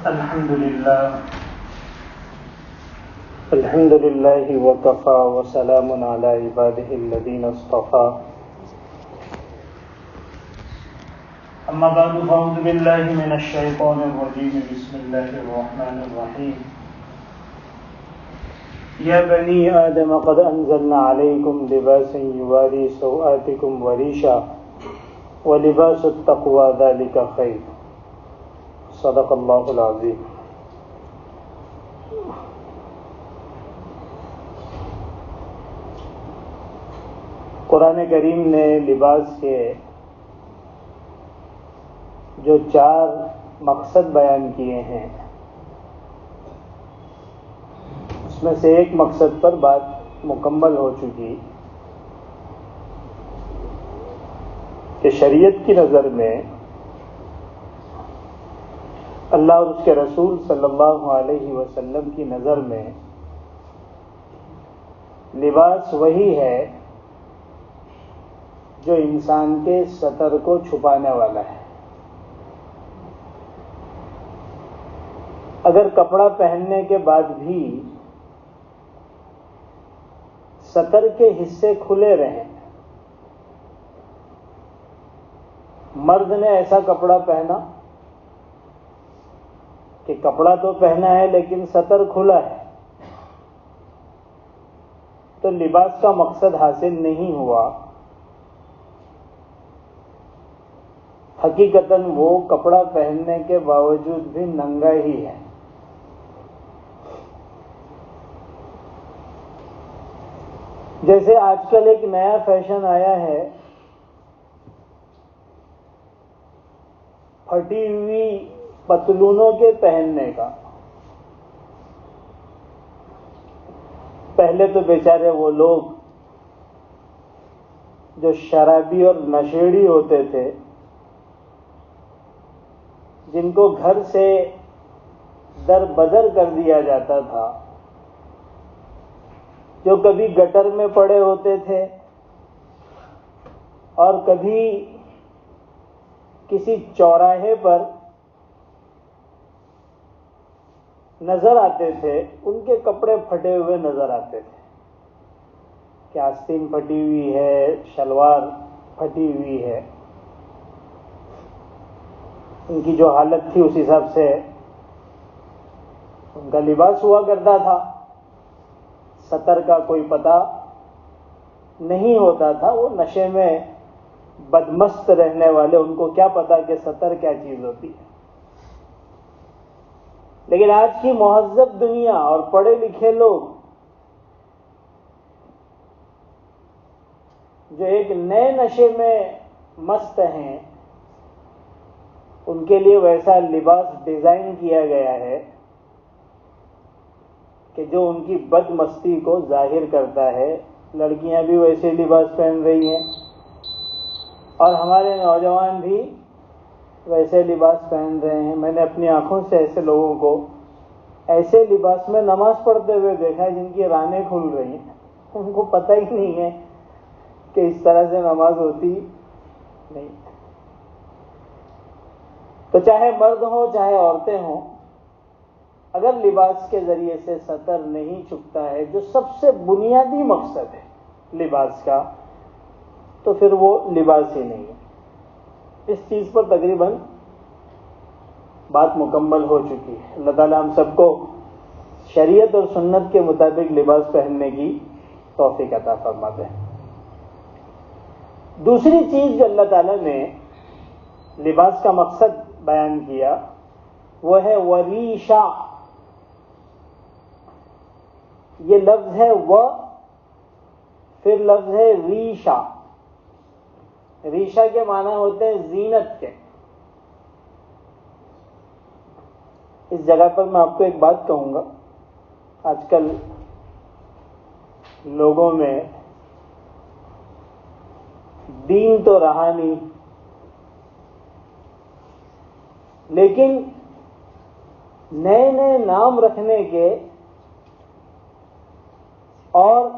الحمد لله وكفى وسلام على عباده الذين اصطفى أما بعد فأعوذ بالله من الشيطان الرجيم بسم الله الرحمن الرحيم يا بني آدم قد أنزلنا عليكم لباسا يواري سوآتكم وريشا ولباس التقوى ذلك خير صدق اللہ العظیم. قرآن کریم نے لباس کے جو 4 مقصد بیان کیے ہیں اس میں سے ایک مقصد پر بات مکمل ہو چکی کہ شریعت کی نظر میں اللہ اور اس کے رسول صلی اللہ علیہ وسلم کی نظر میں لباس وہی ہے جو انسان کے سطر کو چھپانے والا ہے. اگر کپڑا پہننے کے بعد بھی سطر کے حصے کھلے رہیں، مرد نے ایسا کپڑا پہنا کہ کپڑا تو پہنا ہے لیکن سطر کھلا ہے، تو لباس کا مقصد حاصل نہیں ہوا. حقیقتاً وہ کپڑا پہننے کے باوجود بھی ننگا ہی ہے. جیسے آج کل ایک نیا فیشن آیا ہے پھٹی ہوئی پتلونوں کے پہننے کا. پہلے تو بیچارے وہ لوگ جو شرابی اور نشیڑی ہوتے تھے، جن کو گھر سے در بدر کر دیا جاتا تھا، جو کبھی گٹر میں پڑے ہوتے تھے اور کبھی کسی چوراہے پر نظر آتے تھے، ان کے کپڑے پھٹے ہوئے نظر آتے تھے کہ آستین پھٹی ہوئی ہے، شلوار پھٹی ہوئی ہے. ان کی جو حالت تھی اس حساب سے ان کا لباس ہوا کرتا تھا. سطر کا کوئی پتہ نہیں ہوتا تھا. وہ نشے میں بدمست رہنے والے، ان کو کیا پتا کہ سطر کیا چیز ہوتی ہے. لیکن آج کی مہذب دنیا اور پڑھے لکھے لوگ جو ایک نئے نشے میں مست ہیں، ان کے لیے ویسا لباس ڈیزائن کیا گیا ہے کہ جو ان کی بد مستی کو ظاہر کرتا ہے. لڑکیاں بھی ویسے لباس پہن رہی ہیں اور ہمارے نوجوان بھی ویسے لباس پہن رہے ہیں. میں نے اپنی آنکھوں سے ایسے لوگوں کو ایسے لباس میں نماز پڑھتے ہوئے دیکھا ہے جن کی رانیں کھل رہی ہیں. ان کو پتہ ہی نہیں ہے کہ اس طرح سے نماز ہوتی نہیں. تو چاہے مرد ہوں چاہے عورتیں ہوں، اگر لباس کے ذریعے سے سطر نہیں چھپتا ہے جو سب سے بنیادی مقصد ہے لباس کا، تو پھر وہ لباس ہی نہیں ہے. اس چیز پر تقریباً بات مکمل ہو چکی ہے. اللہ تعالیٰ ہم سب کو شریعت اور سنت کے مطابق لباس پہننے کی توفیق عطا فرما دے. دوسری چیز جو اللہ تعالیٰ نے لباس کا مقصد بیان کیا وہ ہے وریشا. یہ لفظ ہے و، پھر لفظ ہے ریشا. ریشا کے معنی ہوتے ہیں زینت کے. اس جگہ پر میں آپ کو ایک بات کہوں گا. آج کل لوگوں میں دین تو رہا نہیں، لیکن نئے نئے نام رکھنے کے اور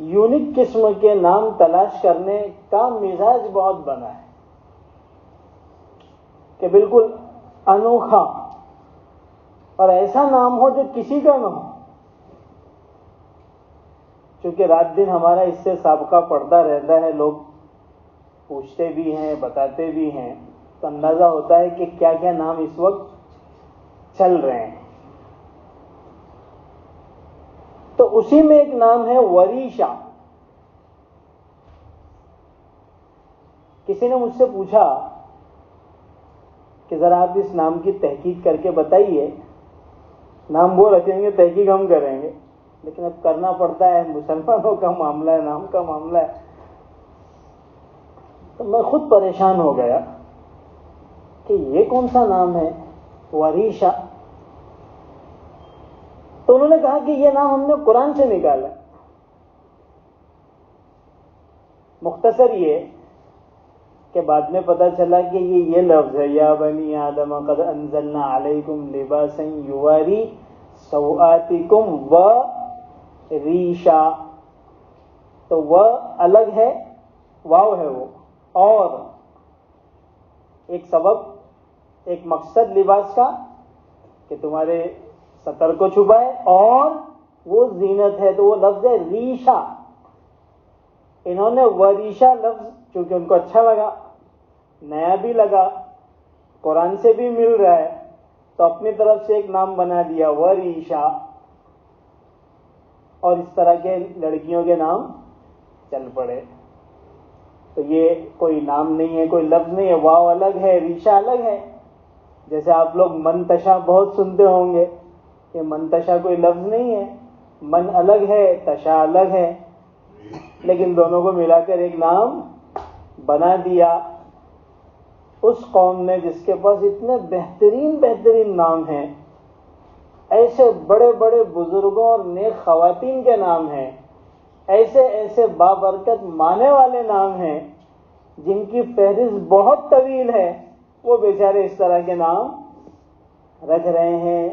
یونیک قسم کے نام تلاش کرنے کا مزاج بہت بنا ہے کہ بالکل انوکھا اور ایسا نام ہو جو کسی کا نہ ہو. چونکہ رات دن ہمارا اس سے سابقہ پڑتا رہتا ہے، لوگ پوچھتے بھی ہیں، بتاتے بھی ہیں، تو اندازہ ہوتا ہے کہ کیا کیا نام اس وقت چل رہے ہیں. تو اسی میں ایک نام ہے وریشا. کسی نے مجھ سے پوچھا کہ ذرا آپ اس نام کی تحقیق کر کے بتائیے. نام وہ رکھیں گے، تحقیق ہم کریں گے، لیکن اب کرنا پڑتا ہے، مسلمانوں کا معاملہ ہے، نام کا معاملہ ہے. تو میں خود پریشان ہو گیا کہ یہ کون سا نام ہے وریشا. تو انہوں نے کہا کہ یہ نام ہم نے قرآن سے نکالا. مختصر یہ کہ بعد میں پتا چلا کہ یہ لفظ ہے، یا بنی آدم قد انزلنا علیکم لباسا یواری سوآتکم و ریشا. تو وہ الگ ہے، واو ہے وہ، اور ایک سبب، ایک مقصد لباس کا کہ تمہارے سطر کو چھپائے، اور وہ زینت ہے، تو وہ لفظ ہے ریشا. انہوں نے وریشا لفظ چونکہ ان کو اچھا لگا، نیا بھی لگا، قرآن سے بھی مل رہا ہے، تو اپنی طرف سے ایک نام بنا دیا وریشا. اور اس طرح کے لڑکیوں کے نام چل پڑے. تو یہ کوئی نام نہیں ہے، کوئی لفظ نہیں ہے. واو الگ ہے، ریشا الگ ہے. جیسے آپ لوگ منتشا بہت سنتے ہوں گے، کہ منتشا کوئی لفظ نہیں ہے، من الگ ہے، تشا الگ ہے، لیکن دونوں کو ملا کر ایک نام بنا دیا. اس قوم نے جس کے پاس اتنے بہترین بہترین نام ہیں، ایسے بڑے بڑے بزرگوں اور نیک خواتین کے نام ہیں، ایسے ایسے بابرکت معنی والے نام ہیں جن کی فہرست بہت طویل ہے، وہ بیچارے اس طرح کے نام رکھ رہے ہیں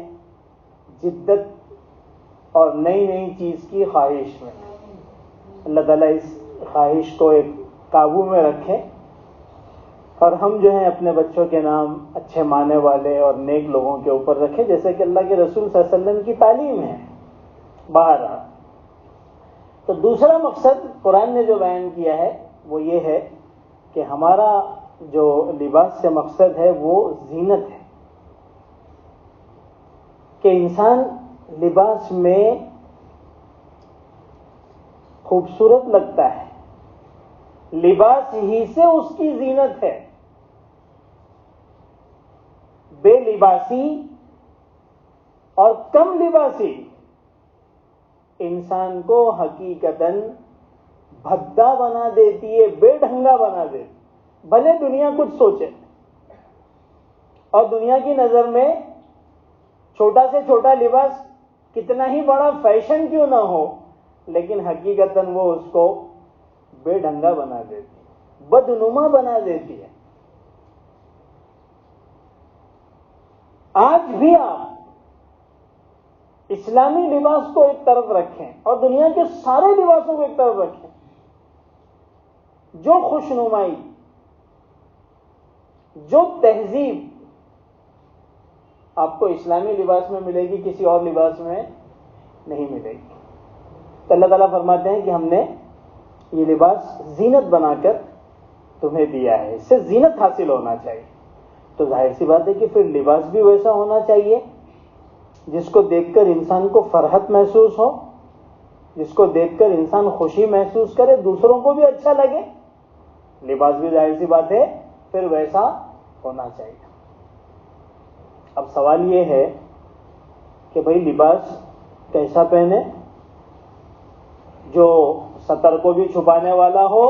جدت اور نئی نئی چیز کی خواہش میں. اللہ تعالیٰ اس خواہش کو ایک قابو میں رکھے، اور ہم جو ہیں اپنے بچوں کے نام اچھے معنی والے اور نیک لوگوں کے اوپر رکھیں، جیسے کہ اللہ کے رسول صلی اللہ علیہ وسلم کی تعلیم ہے. بہرحال تو دوسرا مقصد قرآن نے جو بیان کیا ہے وہ یہ ہے کہ ہمارا جو لباس سے مقصد ہے وہ زینت ہے، کہ انسان لباس میں خوبصورت لگتا ہے، لباس ہی سے اس کی زینت ہے. بے لباسی اور کم لباسی انسان کو حقیقتاً بھدا بنا دیتی ہے، بے ڈھنگا بنا دیتی. بھلے دنیا کچھ سوچے اور دنیا کی نظر میں چھوٹا سے چھوٹا لباس کتنا ہی بڑا فیشن کیوں نہ ہو، لیکن حقیقتاً وہ اس کو بے ڈھنگا بنا دیتی ہے، بدنما بنا دیتی ہے. آج بھی آپ اسلامی لباس کو ایک طرف رکھیں اور دنیا کے سارے لباسوں کو ایک طرف رکھیں، جو خوشنمائی، جو تہذیب آپ کو اسلامی لباس میں ملے گی کسی اور لباس میں نہیں ملے گی. تو اللہ تعالیٰ فرماتے ہیں کہ ہم نے یہ لباس زینت بنا کر تمہیں دیا ہے، اس سے زینت حاصل ہونا چاہیے. تو ظاہر سی بات ہے کہ پھر لباس بھی ویسا ہونا چاہیے جس کو دیکھ کر انسان کو فرحت محسوس ہو، جس کو دیکھ کر انسان خوشی محسوس کرے، دوسروں کو بھی اچھا لگے. لباس بھی ظاہر سی بات ہے پھر ویسا ہونا چاہیے. اب سوال یہ ہے کہ بھئی لباس کیسا پہنے جو سطر کو بھی چھپانے والا ہو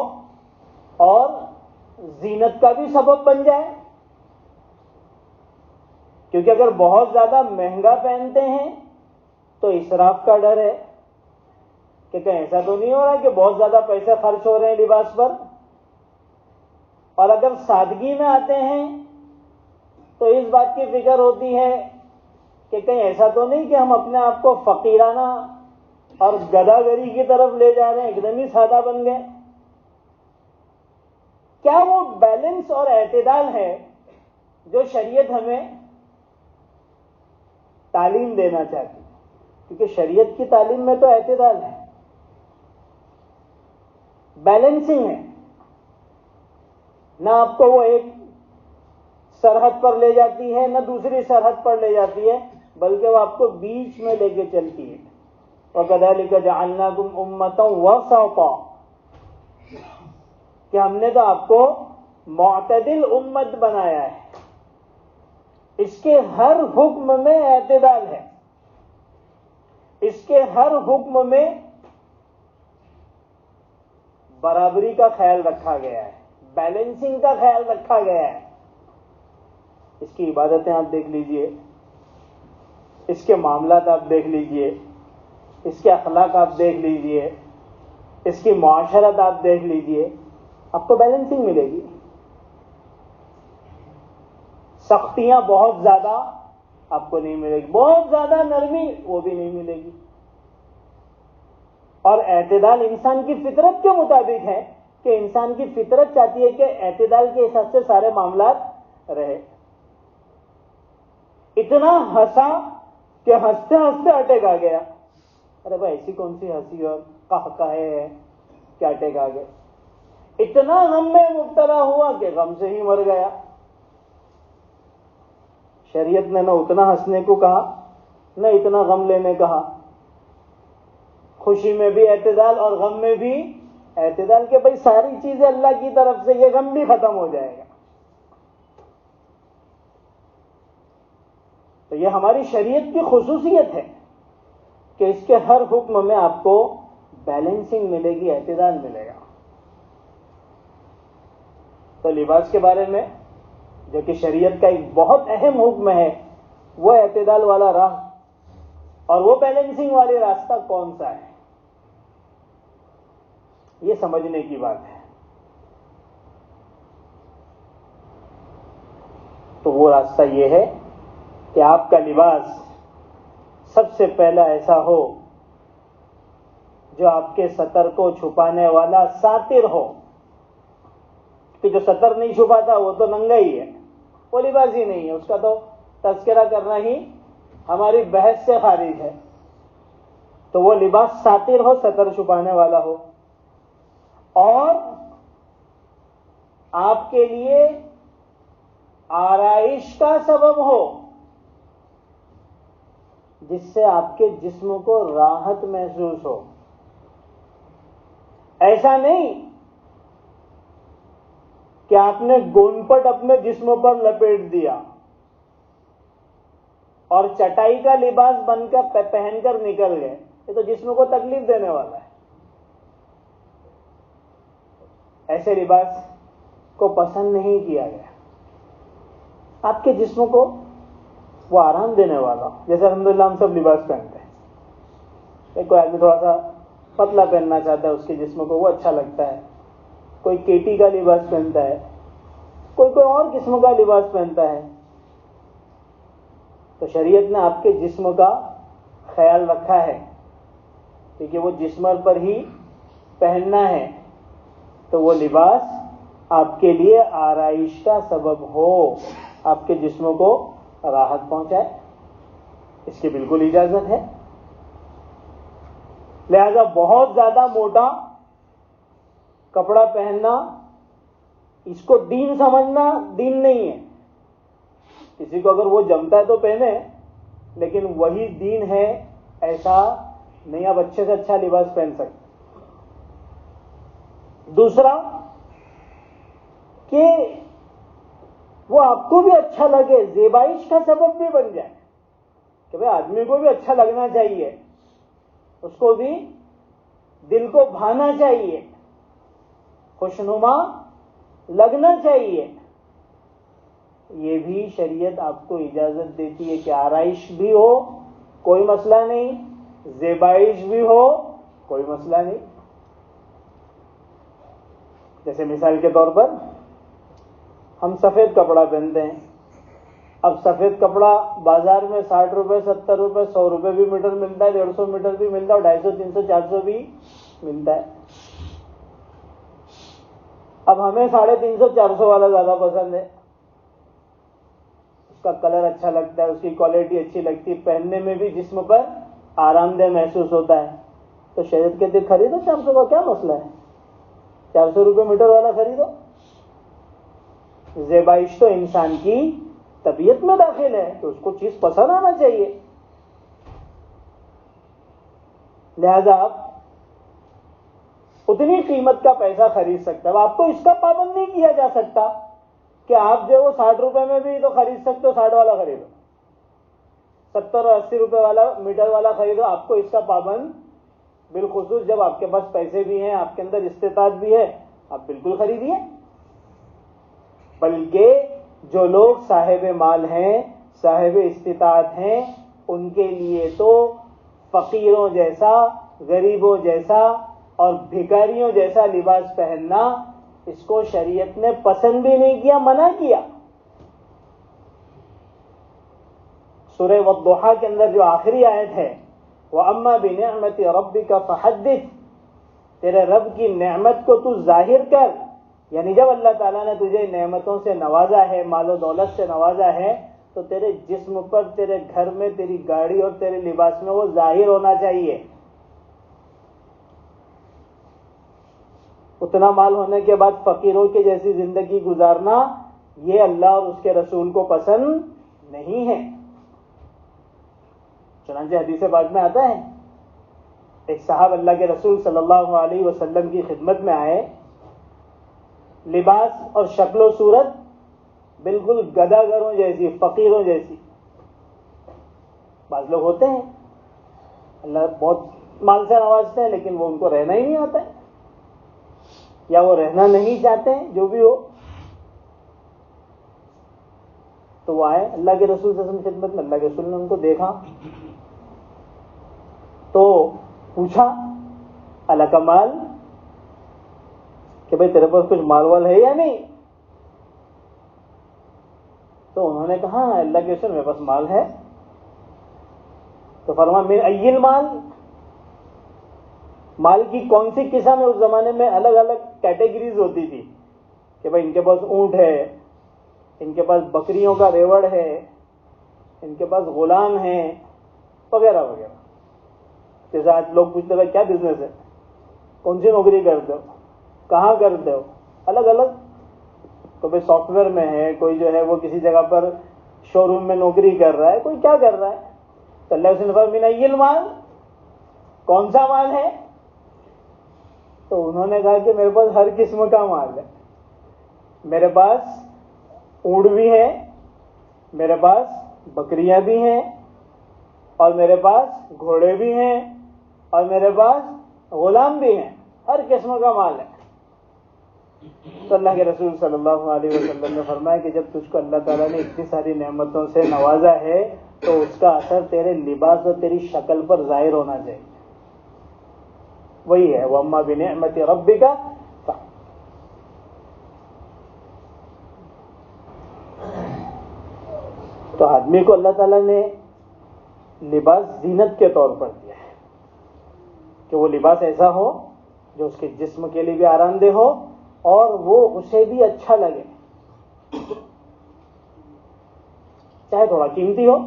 اور زینت کا بھی سبب بن جائے. کیونکہ اگر بہت زیادہ مہنگا پہنتے ہیں تو اسراف کا ڈر ہے کہ کہیں ایسا تو نہیں ہو رہا کہ بہت زیادہ پیسے خرچ ہو رہے ہیں لباس پر. اور اگر سادگی میں آتے ہیں تو اس بات کی فکر ہوتی ہے کہ کہیں ایسا تو نہیں کہ ہم اپنے آپ کو فقیرانہ اور گداگری کی طرف لے جا رہے ہیں، ایک دم ہی سادہ بن گئے. کیا وہ بیلنس اور اعتدال ہے جو شریعت ہمیں تعلیم دینا چاہتی ہے، کیونکہ شریعت کی تعلیم میں تو اعتدال ہے، بیلنسنگ ہے، نہ آپ کو وہ ایک سرحد پر لے جاتی ہے نہ دوسری سرحد پر لے جاتی ہے، بلکہ وہ آپ کو بیچ میں لے کے چلتی ہے۔ وَكَذَلِكَ جَعَلْنَاكُمْ أُمَّةً وَسَطًا، کہ ہم نے تو آپ کو معتدل امت بنایا ہے، اس کے ہر حکم میں اعتدال ہے، اس کے ہر حکم میں برابری کا خیال رکھا گیا ہے، بیلنسنگ کا خیال رکھا گیا ہے۔ اس کی عبادتیں آپ دیکھ لیجئے، اس کے معاملات آپ دیکھ لیجئے، اس کے اخلاق آپ دیکھ لیجئے، اس کی معاشرت آپ دیکھ لیجئے، آپ کو بیلنسنگ ملے گی۔ سختیاں بہت زیادہ آپ کو نہیں ملے گی، بہت زیادہ نرمی وہ بھی نہیں ملے گی، اور اعتدال انسان کی فطرت کے مطابق ہے کہ انسان کی فطرت چاہتی ہے کہ اعتدال کے حساب سے سارے معاملات رہے۔ اتنا ہنسا کہ ہنستے ہنستے اٹیک آ گیا۔ ارے بھائی ایسی کون سی ہنسی اور قہقہے ہے کہ اٹیک آ گئے؟ اتنا غم میں مبتلا ہوا کہ غم سے ہی مر گیا۔ شریعت نے نہ اتنا ہنسنے کو کہا نہ اتنا غم لینے کہا، خوشی میں بھی اعتدال اور غم میں بھی اعتدال، کہ بھائی ساری چیزیں اللہ کی طرف سے، یہ غم بھی ختم ہو جائے گا۔ تو یہ ہماری شریعت کی خصوصیت ہے کہ اس کے ہر حکم میں آپ کو بیلنسنگ ملے گی، اعتدال ملے گا۔ تو لباس کے بارے میں جو کہ شریعت کا ایک بہت اہم حکم ہے، وہ اعتدال والا راہ اور وہ بیلنسنگ والی راستہ کون سا ہے، یہ سمجھنے کی بات ہے۔ تو وہ راستہ یہ ہے کہ آپ کا لباس سب سے پہلا ایسا ہو جو آپ کے سطر کو چھپانے والا ساتر ہو، کہ جو سطر نہیں چھپاتا وہ تو ننگا ہی ہے، وہ لباس ہی نہیں ہے، اس کا تو تذکرہ کرنا ہی ہماری بحث سے خارج ہے۔ تو وہ لباس ساتر ہو، سطر چھپانے والا ہو، اور آپ کے لیے آرائش کا سبب ہو، جس سے آپ کے جسم کو راحت محسوس ہو۔ ایسا نہیں کہ آپ نے گونپٹ اپنے جسم پر لپیٹ دیا اور چٹائی کا لباس بن کر پہن کر نکل گئے، یہ تو جسم کو تکلیف دینے والا ہے۔ ایسے لباس کو پسند نہیں کیا گیا، آپ کے جسم کو وہ آرام دینے والا، جیسے الحمدللہ ہم سب لباس پہنتے ہیں۔ کوئی آدمی تھوڑا سا پتلا پہننا چاہتا ہے، اس کے جسم کو وہ اچھا لگتا ہے، کوئی کیٹی کا لباس پہنتا ہے، کوئی اور قسم کا لباس پہنتا ہے۔ تو شریعت نے آپ کے جسم کا خیال رکھا ہے، کیونکہ وہ جسم پر ہی پہننا ہے، تو وہ لباس آپ کے لیے آرائش کا سبب ہو، آپ کے جسم کو راحت پہنچائے، اس کی بالکل اجازت ہے۔ لہذا بہت زیادہ موٹا کپڑا پہننا، اس کو دین سمجھنا دین نہیں ہے۔ کسی کو اگر وہ جمتا ہے تو پہنے، لیکن وہی دین ہے ایسا نہیں۔ آپ اچھے سے اچھا لباس پہن سکتے۔ دوسرا کہ وہ آپ کو بھی اچھا لگے، زیبائش کا سبب بھی بن جائے، کہ بھئی آدمی کو بھی اچھا لگنا چاہیے، اس کو بھی دل کو بھانا چاہیے، خوشنما لگنا چاہیے۔ یہ بھی شریعت آپ کو اجازت دیتی ہے کہ آرائش بھی ہو کوئی مسئلہ نہیں، زیبائش بھی ہو کوئی مسئلہ نہیں۔ جیسے مثال کے طور پر ہم سفید کپڑا پہنتے ہیں، اب سفید کپڑا بازار میں 60 روپے 70 روپے 100 روپے بھی میٹر ملتا ہے، 150 میٹر بھی ملتا ہے، 250 300 400 بھی ملتا ہے۔ اب ہمیں 350 400 والا زیادہ پسند ہے، کا کلر اچھا لگتا ہے, اس کی کوالٹی اچھی لگتی ہے, پہننے میں بھی جسم پر آرام دہ محسوس ہوتا ہے, تو شریعت کہتے خریدو 400 کا, کیا مسئلہ ہے, 400 روپے میٹر والا خریدو. زیبائش تو انسان کی طبیعت میں داخل ہے کہ اس کو چیز پسند آنا چاہیے. لہذا آپ اتنی قیمت کا پیسہ خرید سکتے ہیں. آپ کو اس کا پابند نہیں کیا جا سکتا کہ آپ جو وہ 60 روپے میں بھی تو خرید سکتے ہو, 60 والا خریدو, 70 اور 80 روپے والا میٹر والا خریدو. آپ کو اس کا پابند, بالخصوص جب آپ کے پاس پیسے بھی ہیں, آپ کے اندر استطاعت بھی ہے, آپ بالکل خریدیے. بلکہ جو لوگ صاحب مال ہیں, صاحب استطاعت ہیں, ان کے لیے تو فقیروں جیسا, غریبوں جیسا اور بھکاریوں جیسا لباس پہننا, اس کو شریعت نے پسند بھی نہیں کیا, منع کیا. سورہ والضحیٰ کے اندر جو آخری آیت ہے, وَأَمَّا بِنِعْمَةِ رَبِّكَ فَحَدِّثْ, تیرے رب کی نعمت کو تو ظاہر کر. یعنی جب اللہ تعالیٰ نے تجھے نعمتوں سے نوازا ہے, مال و دولت سے نوازا ہے, تو تیرے جسم پر, تیرے گھر میں, تیری گاڑی اور تیرے لباس میں وہ ظاہر ہونا چاہیے. اتنا مال ہونے کے بعد فقیروں کی جیسی زندگی گزارنا, یہ اللہ اور اس کے رسول کو پسند نہیں ہے. چنانچہ حدیث پاک میں آتا ہے, ایک صاحب اللہ کے رسول صلی اللہ علیہ وسلم کی خدمت میں آئے, لباس اور شکل و صورت بالکل گداگروں جیسی, فقیروں جیسی. بعض لوگ ہوتے ہیں اللہ بہت مال سے نوازتے ہیں, لیکن وہ ان کو رہنا ہی نہیں آتا ہے, یا وہ رہنا نہیں چاہتے ہیں, جو بھی ہو. تو وہ آئے اللہ کے رسول صلی اللہ علیہ وسلم کی خدمت میں. اللہ کے رسول نے ان کو دیکھا تو پوچھا, اللہ کا مال, کہ بھئی تیرے پاس کچھ مال وال ہے یا نہیں؟ تو انہوں نے کہا اللہ کے رسول میرے پاس مال ہے. تو فرمایا من ای المال, مال کی کون سی قسم ہے؟ اس زمانے میں الگ الگ کیٹیگریز ہوتی تھی کہ بھئی ان کے پاس اونٹ ہے, ان کے پاس بکریوں کا ریوڑ ہے, ان کے پاس غلام ہیں, وغیرہ وغیرہ. جیسے آج لوگ پوچھتے ہیں کیا بزنس ہے, کون سی نوکری کرتے ہو, کہاں کرتے ہو, الگ الگ. کوئی سافٹ ویئر میں ہے, کوئی جو ہے وہ کسی جگہ پر شو روم میں نوکری کر رہا ہے, کوئی کیا کر رہا ہے. تو اللہ سے فرمایا من ای المال, کون سا مال ہے؟ تو انہوں نے کہا کہ میرے پاس ہر قسم کا مال ہے. میرے پاس اونٹ بھی ہے, میرے پاس بکریاں بھی ہیں, اور میرے پاس گھوڑے بھی ہیں, اور میرے پاس غلام بھی ہیں, ہر قسم کا مال ہے. تو اللہ کے رسول صلی اللہ علیہ وسلم نے فرمایا کہ جب تجھ کو اللہ تعالیٰ نے اتنی ساری نعمتوں سے نوازا ہے, تو اس کا اثر تیرے لباس اور تیری شکل پر ظاہر ہونا چاہیے. وہی ہے وَأَمَّا بِنِعْمَةِ رَبِّكَ. تو آدمی کو اللہ تعالیٰ نے لباس زینت کے طور پر دیا ہے کہ وہ لباس ایسا ہو جو اس کے جسم کے لیے بھی آرام دہ ہو اور وہ اسے بھی اچھا لگے, چاہے تھوڑا قیمتی ہو.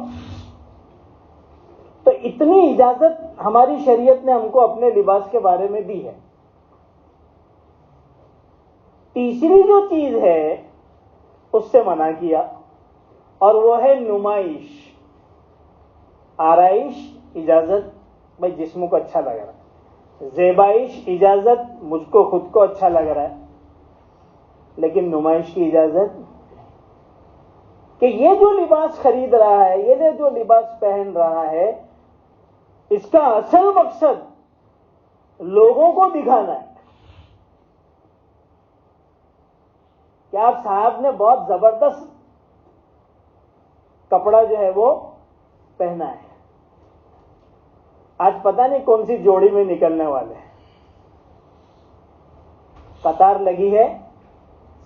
تو اتنی اجازت ہماری شریعت نے ہم کو اپنے لباس کے بارے میں دی ہے. تیسری جو چیز ہے اس سے منع کیا, اور وہ ہے نمائش, آرائش اجازت, بھائی جسم کو اچھا لگ رہا ہے. زیبائش اجازت, مجھ کو خود کو اچھا لگ رہا ہے. لیکن نمائش کی اجازت کہ یہ جو لباس خرید رہا ہے, یہ جو لباس پہن رہا ہے, اس کا اصل مقصد لوگوں کو دکھانا ہے کہ آپ صاحب نے بہت زبردست کپڑا جو ہے وہ پہنا ہے, آج پتہ نہیں کون سی جوڑی میں نکلنے والے ہیں. قطار لگی ہے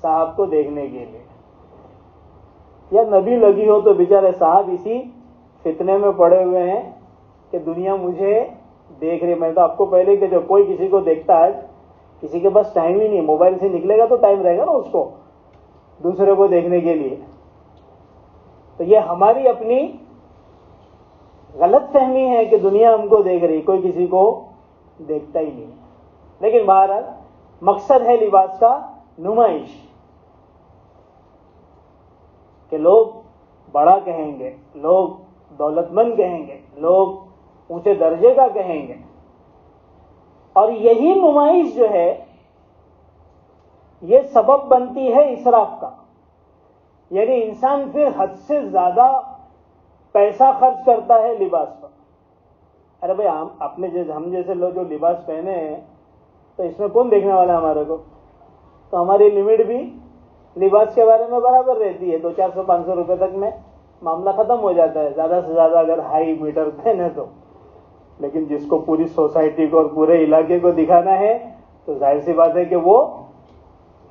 صاحب کو دیکھنے کے لیے, یا نبی لگی ہو تو بیچارے صاحب اسی فتنے میں پڑے ہوئے ہیں کہ دنیا مجھے دیکھ رہی. میں تو آپ کو پہلے کہ جو کوئی کسی کو دیکھتا ہے, کسی کے پاس ٹائم ہی نہیں, موبائل سے نکلے گا تو ٹائم رہے گا نا اس کو دوسرے کو دیکھنے کے لیے. تو تو یہ ہماری اپنی غلط فہمی ہے کہ دنیا ہم کو دیکھ رہی، کوئی کسی کو دیکھتا ہی نہیں. لیکن بہرحال مقصد ہے لباس کا نمائش، کہ لوگ بڑا کہیں گے، لوگ دولت مند کہیں گے، لوگ اونچے درجے کا کہیں گے. اور یہی نمائش جو ہے یہ سبب بنتی ہے اسراف کا. یعنی انسان پھر حد سے زیادہ پیسہ خرچ کرتا ہے لباس پر. ارے بھائی ہم جیسے لوگ جو لباس پہنے ہیں تو اس میں کون دیکھنے والا ہے ہمارے کو؟ تو ہماری لمٹ بھی لباس کے بارے میں برابر رہتی ہے، 200-400-500 روپے تک میں معاملہ ختم ہو جاتا ہے، زیادہ سے زیادہ اگر ہائی میٹر پہنے تو. لیکن جس کو پوری سوسائٹی کو اور پورے علاقے کو دکھانا ہے تو ظاہر سی بات ہے کہ وہ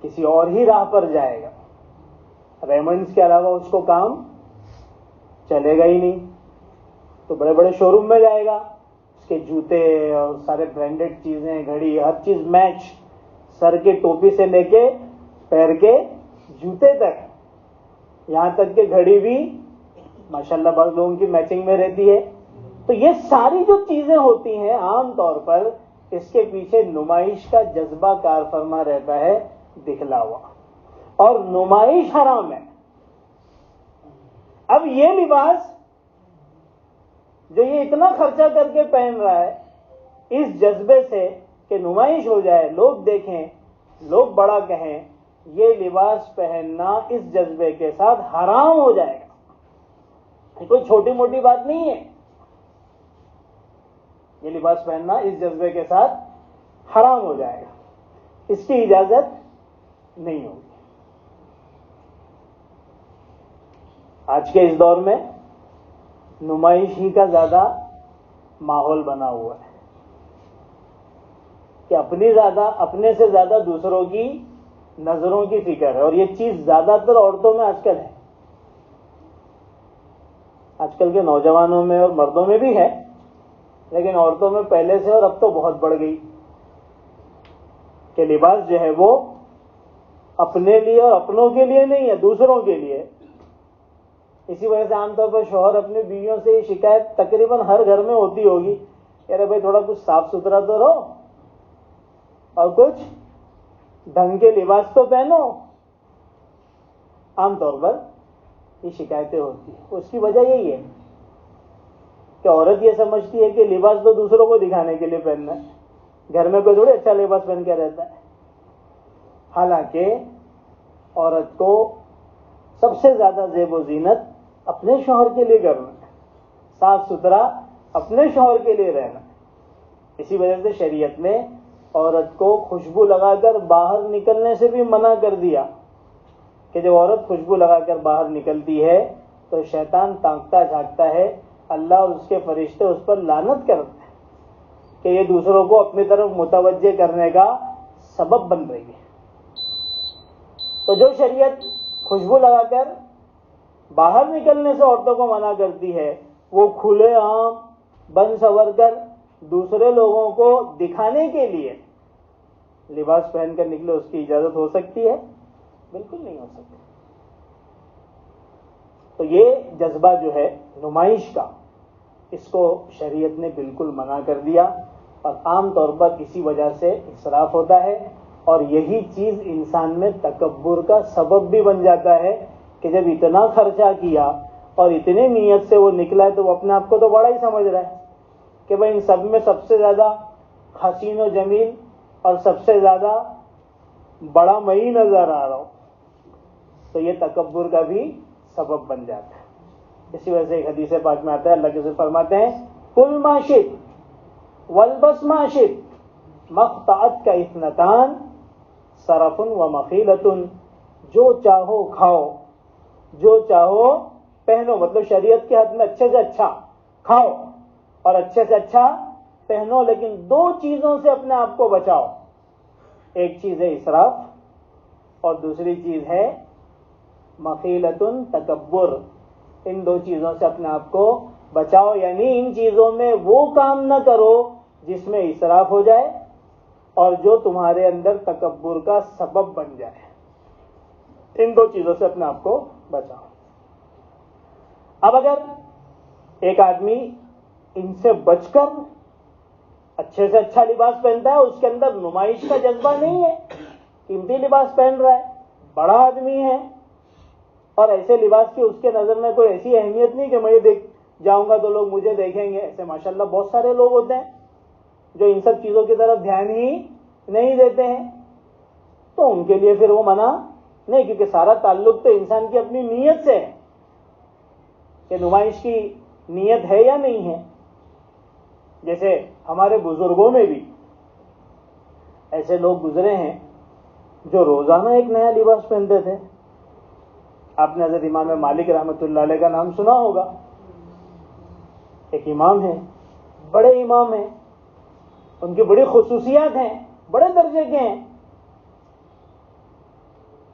کسی اور ہی راہ پر جائے گا. ریمنڈس کے علاوہ اس کو کام چلے گا ہی نہیں. تو بڑے بڑے شو روم میں جائے گا، اس کے جوتے اور سارے برانڈیڈ چیزیں، گھڑی، ہر چیز میچ، سر کے ٹوپی سے لے کے پیر کے جوتے تک، یہاں تک کہ گھڑی بھی ماشاءاللہ بعض لوگوں کی میچنگ میں رہتی ہے. تو یہ ساری جو چیزیں ہوتی ہیں عام طور پر اس کے پیچھے نمائش کا جذبہ کار فرما رہتا ہے، دکھلاوا. اور نمائش حرام ہے. اب یہ لباس جو یہ اتنا خرچہ کر کے پہن رہا ہے اس جذبے سے کہ نمائش ہو جائے، لوگ دیکھیں، لوگ بڑا کہیں، یہ لباس پہننا اس جذبے کے ساتھ حرام ہو جائے گا. یہ کوئی چھوٹی موٹی بات نہیں ہے. یہ لباس پہننا اس جذبے کے ساتھ حرام ہو جائے گا، اس کی اجازت نہیں ہوگی. آج کے اس دور میں نمائش ہی کا زیادہ ماحول بنا ہوا ہے کہ اپنے سے زیادہ دوسروں کی نظروں کی فکر ہے. اور یہ چیز زیادہ تر عورتوں میں آج کل ہے، آج کل کے نوجوانوں میں اور مردوں میں بھی ہے، لیکن عورتوں میں پہلے سے اور اب تو بہت بڑھ گئی کہ لباس جو ہے وہ اپنے لیے اور اپنوں کے لیے نہیں ہے، دوسروں کے لیے. اسی وجہ سے عام طور پر شوہر اپنی بیویوں سے یہ شکایت تقریباً ہر گھر میں ہوتی ہوگی کہ ارے بھائی تھوڑا کچھ صاف ستھرا تو رہو اور کچھ ڈھنگ کے لباس تو پہنو. عام طور پر یہ شکایتیں ہوتی ہیں. اس کی وجہ یہی ہے کہ عورت یہ سمجھتی ہے کہ لباس تو دوسروں کو دکھانے کے لیے پہننا ہے، گھر میں کوئی تھوڑی اچھا لباس پہن کے رہتا ہے. حالانکہ عورت کو سب سے زیادہ زیب و زینت اپنے شوہر کے لیے کرنا ہے، صاف ستھرا اپنے شوہر کے لیے رہنا ہے. اسی وجہ سے شریعت نے عورت کو خوشبو لگا کر باہر نکلنے سے بھی منع کر دیا کہ جب عورت خوشبو لگا کر باہر نکلتی ہے تو شیطان تانکتا جھانکتا ہے، اللہ اور اس کے فرشتے اس پر لعنت کرتے ہیں کہ یہ دوسروں کو اپنی طرف متوجہ کرنے کا سبب بن رہی ہے. تو جو شریعت خوشبو لگا کر باہر نکلنے سے عورتوں کو منع کرتی ہے وہ کھلے عام بن سور کر دوسرے لوگوں کو دکھانے کے لیے لباس پہن کر نکلے، اس کی اجازت ہو سکتی ہے؟ بالکل نہیں ہو سکتی. تو یہ جذبہ جو ہے نمائش کا، اس کو شریعت نے بالکل منع کر دیا. اور عام طور پر اسی وجہ سے اسراف ہوتا ہے، اور یہی چیز انسان میں تکبر کا سبب بھی بن جاتا ہے کہ جب اتنا خرچہ کیا اور اتنی نیت سے وہ نکلا ہے تو وہ اپنے آپ کو تو بڑا ہی سمجھ رہا ہے کہ بھائی ان سب میں سب سے زیادہ حسین و جمیل اور سب سے زیادہ بڑا میں ہی نظر آ رہا ہوں. تو یہ تکبر کا بھی سبب بن جاتا ہے. اسی وجہ سے ایک حدیث پاک میں آتا ہے، اللہ کے رسول فرماتے ہیں کل ما شئت والبس ما شئت مقطعت کا اثنتان صرف و مخیلۃ. جو چاہو کھاؤ، جو چاہو پہنو، مطلب شریعت کے حد میں اچھے سے اچھا کھاؤ اور اچھے سے اچھا پہنو، لیکن دو چیزوں سے اپنے آپ کو بچاؤ. ایک چیز ہے اسراف اور دوسری چیز ہے مخیلۃ، تکبر. ان دو چیزوں سے اپنے آپ کو بچاؤ، یعنی ان چیزوں میں وہ کام نہ کرو جس میں اسراف ہو جائے اور جو تمہارے اندر تکبر کا سبب بن جائے. ان دو چیزوں سے اپنے آپ کو بچاؤ. اب اگر ایک آدمی ان سے بچ کر اچھے سے اچھا لباس پہنتا ہے، اس کے اندر نمائش کا جذبہ نہیں ہے، قیمتی لباس پہن رہا ہے، بڑا آدمی ہے، اور ایسے لباس کی اس کے نظر میں کوئی ایسی اہمیت نہیں کہ میں دیکھ جاؤں گا تو لوگ مجھے دیکھیں گے. ایسے ماشاءاللہ بہت سارے لوگ ہوتے ہیں جو ان سب چیزوں کی طرف دھیان ہی نہیں دیتے ہیں، تو ان کے لیے پھر وہ منع نہیں، کیونکہ سارا تعلق تو انسان کی اپنی نیت سے ہے کہ نمائش کی نیت ہے یا نہیں ہے. جیسے ہمارے بزرگوں میں بھی ایسے لوگ گزرے ہیں جو روزانہ ایک نیا لباس پہنتے تھے. آپ نے حضرت امام مالک رحمۃ اللہ علیہ کا نام سنا ہوگا. ایک امام ہیں، بڑے امام ہیں، ان کی بڑی خصوصیات ہیں، بڑے درجے کے ہیں.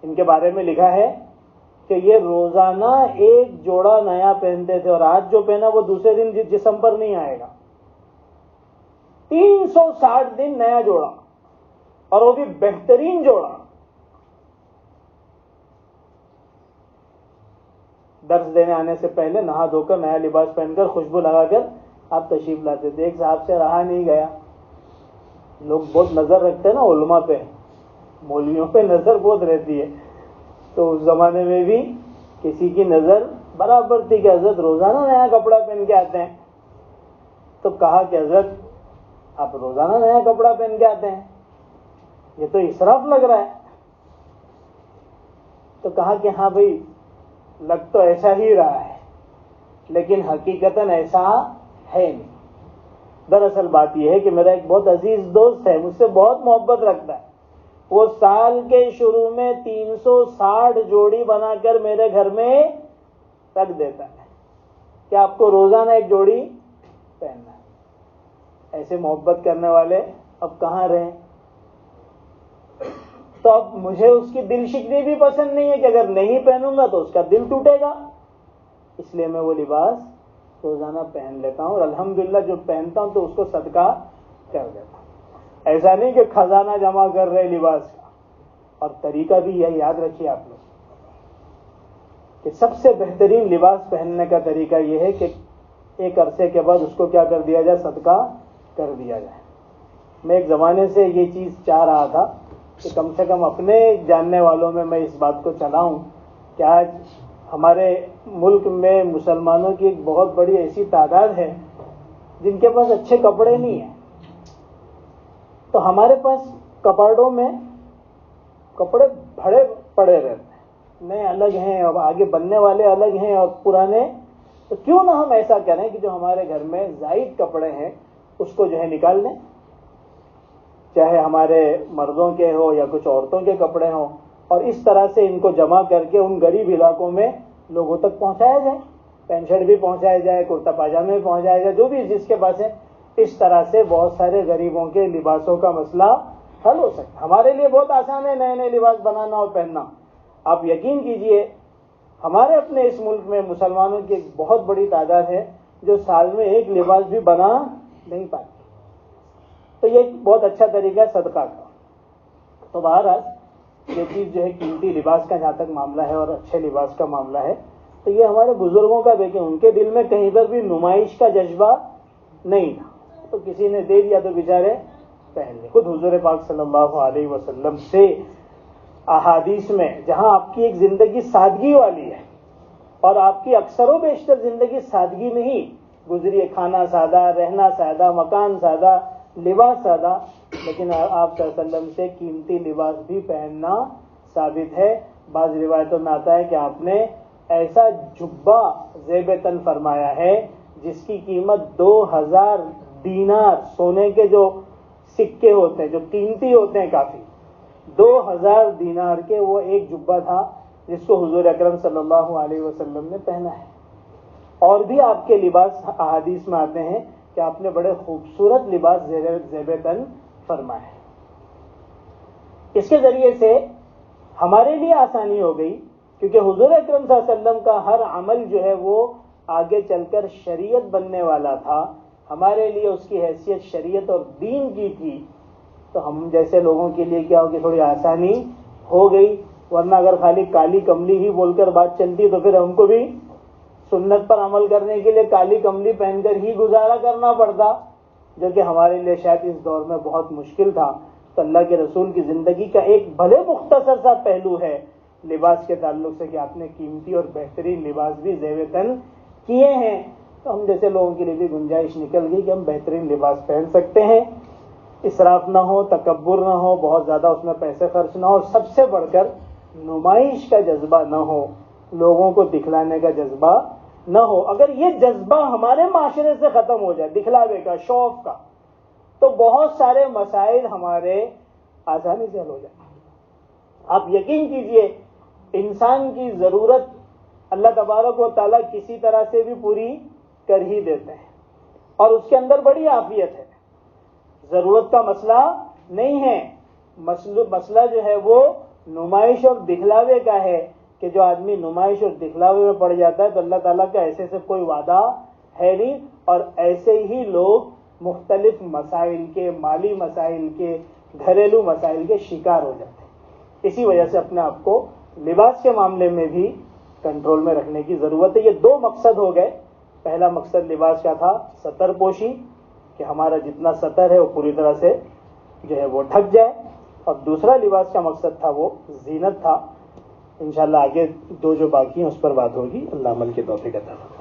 ان کے بارے میں لکھا ہے کہ یہ روزانہ ایک جوڑا نیا پہنتے تھے، اور آج جو پہنا وہ دوسرے دن جسم پر نہیں آئے گا. 360 دن نیا جوڑا، اور وہ بھی بہترین جوڑا. درس دینے آنے سے پہلے نہا دھو کر نیا لباس پہن کر خوشبو لگا کر آپ تشریف لاتے تھے. ایک صاحب سے رہا نہیں گیا. لوگ بہت نظر رکھتے ہیں نا علماء پہ، مولویوں پہ نظر بہت رہتی ہے. تو اس زمانے میں بھی کسی کی نظر برابر تھی کہ حضرت روزانہ نیا کپڑا پہن کے آتے ہیں. تو کہا کہ حضرت آپ روزانہ نیا کپڑا پہن کے آتے ہیں، یہ تو اسراف لگ رہا ہے. تو کہا کہ ہاں بھائی لگ تو ایسا ہی رہا ہے، لیکن حقیقتاً ایسا ہے نہیں. دراصل بات یہ ہے کہ میرا ایک بہت عزیز دوست ہے، مجھ سے بہت محبت رکھتا ہے. وہ سال کے شروع میں 360 جوڑی بنا کر میرے گھر میں رکھ دیتا ہے کہ آپ کو روزانہ ایک جوڑی پہننا ہے. ایسے محبت کرنے والے اب کہاں رہیں؟ تو اب مجھے اس کی دل شکنی بھی پسند نہیں ہے کہ اگر نہیں پہنوں گا تو اس کا دل ٹوٹے گا. اس لیے میں وہ لباس روزانہ پہن لیتا ہوں، اور الحمدللہ جو پہنتا ہوں تو اس کو صدقہ کر دیتا ہوں. ایسا نہیں کہ خزانہ جمع کر رہے لباس کا. اور طریقہ بھی یہ یاد رکھیے آپ لوگ کہ سب سے بہترین لباس پہننے کا طریقہ یہ ہے کہ ایک عرصے کے بعد اس کو کیا کر دیا جائے؟ صدقہ کر دیا جائے. میں ایک زمانے سے یہ چیز چاہ رہا تھا کہ کم سے کم اپنے جاننے والوں میں اس بات کو چلاؤں کہ آج ہمارے ملک میں مسلمانوں کی ایک بہت بڑی ایسی تعداد ہے جن کے پاس اچھے کپڑے نہیں ہیں. تو ہمارے پاس کپڑوں میں کپڑے بھرے پڑے رہتے ہیں، نئے الگ ہیں اور آگے بننے والے الگ ہیں اور پرانے. تو کیوں نہ ہم ایسا کریں کہ جو ہمارے گھر میں زائد کپڑے ہیں اس کو جو ہے نکال لیں، چاہے ہمارے مردوں کے ہو یا کچھ عورتوں کے کپڑے ہوں، اور اس طرح سے ان کو جمع کر کے ان غریب علاقوں میں لوگوں تک پہنچایا جائے. پینٹ شرٹ بھی پہنچایا جائے، کرتا پاجامے بھی پہنچایا جائے، جو بھی جس کے پاس ہے. اس طرح سے بہت سارے غریبوں کے لباسوں کا مسئلہ حل ہو سکتا ہے. ہمارے لیے بہت آسان ہے نئے نئے لباس بنانا اور پہننا. آپ یقین کیجئے ہمارے اپنے اس ملک میں مسلمانوں کی ایک بہت بڑی تعداد ہے جو سال میں ایک لباس بھی بنا نہیں پاتی. تو یہ ایک بہت اچھا طریقہ ہے صدقہ کا. تو بہرحال یہ چیز جو ہے قیمتی لباس کا جہاں تک معاملہ ہے اور اچھے لباس کا معاملہ ہے تو یہ ہمارے بزرگوں کا دیکھیں ان کے دل میں کہیں پر بھی نمائش کا جذبہ نہیں تھا. تو کسی نے دے دیا تو بیچارے پہن لے. خود حضور پاک صلی اللہ علیہ وسلم سے احادیث میں جہاں آپ کی ایک زندگی سادگی والی ہے اور آپ کی اکثر و بیشتر زندگی سادگی میں ہی گزری ہے، کھانا سادہ، رہنا سادہ، مکان سادہ، لباس سادہ، لیکن آپ صلی اللہ علیہ وسلم سے قیمتی لباس بھی پہننا ثابت ہے. بعض روایتوں میں آتا ہے کہ آپ نے ایسا جبہ زیب تن فرمایا ہے جس کی قیمت 2000 دینار، سونے کے جو سکے ہوتے ہیں جو قیمتی ہوتے ہیں کافی، 2000 دینار کے وہ ایک جبہ تھا جس کو حضور اکرم صلی اللہ علیہ وسلم نے پہنا ہے. اور بھی آپ کے لباس احادیث میں آتے ہیں کہ آپ نے بڑے خوبصورت لباس زیب تن فرمائے ہیں. اس کے ذریعے سے ہمارے لیے آسانی ہو گئی کیونکہ حضور اکرم صلی اللہ علیہ وسلم کا ہر عمل جو ہے وہ آگے چل کر شریعت بننے والا تھا. ہمارے لیے اس کی حیثیت شریعت اور دین کی تھی. تو ہم جیسے لوگوں کے لیے کیا ہوگی تھوڑی آسانی ہو گئی، ورنہ اگر خالی کالی کملی ہی بول کر بات چلتی تو پھر ہم کو بھی سنت پر عمل کرنے کے لیے کالی کملی پہن کر ہی گزارا کرنا پڑتا، جو کہ ہمارے لیے شاید اس دور میں بہت مشکل تھا. تو اللہ کے رسول کی زندگی کا ایک بھلے مختصر سا پہلو ہے لباس کے تعلق سے کہ آپ نے قیمتی اور بہترین لباس بھی زیب تن کیے ہیں. تو ہم جیسے لوگوں کے لیے بھی گنجائش نکل گئی کہ ہم بہترین لباس پہن سکتے ہیں، اسراف نہ ہو، تکبر نہ ہو، بہت زیادہ اس میں پیسے خرچ نہ ہو، اور سب سے بڑھ کر نمائش کا جذبہ نہ ہو، لوگوں کو دکھلانے کا جذبہ نہ ہو. اگر یہ جذبہ ہمارے معاشرے سے ختم ہو جائے، دکھلاوے کا، شو آف کا، تو بہت سارے مسائل ہمارے آسانی سے حل ہو جائیں. آپ یقین کیجئے انسان کی ضرورت اللہ تبارک و تعالیٰ کسی طرح سے بھی پوری کر ہی دیتے ہیں، اور اس کے اندر بڑی عافیت ہے. ضرورت کا مسئلہ نہیں ہے، مسئلہ جو ہے وہ نمائش اور دکھلاوے کا ہے کہ جو آدمی نمائش اور دکھلاوے میں پڑ جاتا ہے تو اللہ تعالیٰ کا ایسے سے کوئی وعدہ ہے نہیں. اور ایسے ہی لوگ مختلف مسائل کے، مالی مسائل کے، گھریلو مسائل کے شکار ہو جاتے ہیں. اسی وجہ سے اپنے آپ کو لباس کے معاملے میں بھی کنٹرول میں رکھنے کی ضرورت ہے. یہ دو مقصد ہو گئے. پہلا مقصد لباس کا تھا ستر پوشی، کہ ہمارا جتنا ستر ہے وہ پوری طرح سے جو ہے وہ ڈھک جائے، اور دوسرا لباس کا مقصد تھا وہ زینت تھا. انشاءاللہ آگے دو جو باقی ہیں اس پر بات ہوگی. اللہ عمل کے توفیق عطا فرمائے.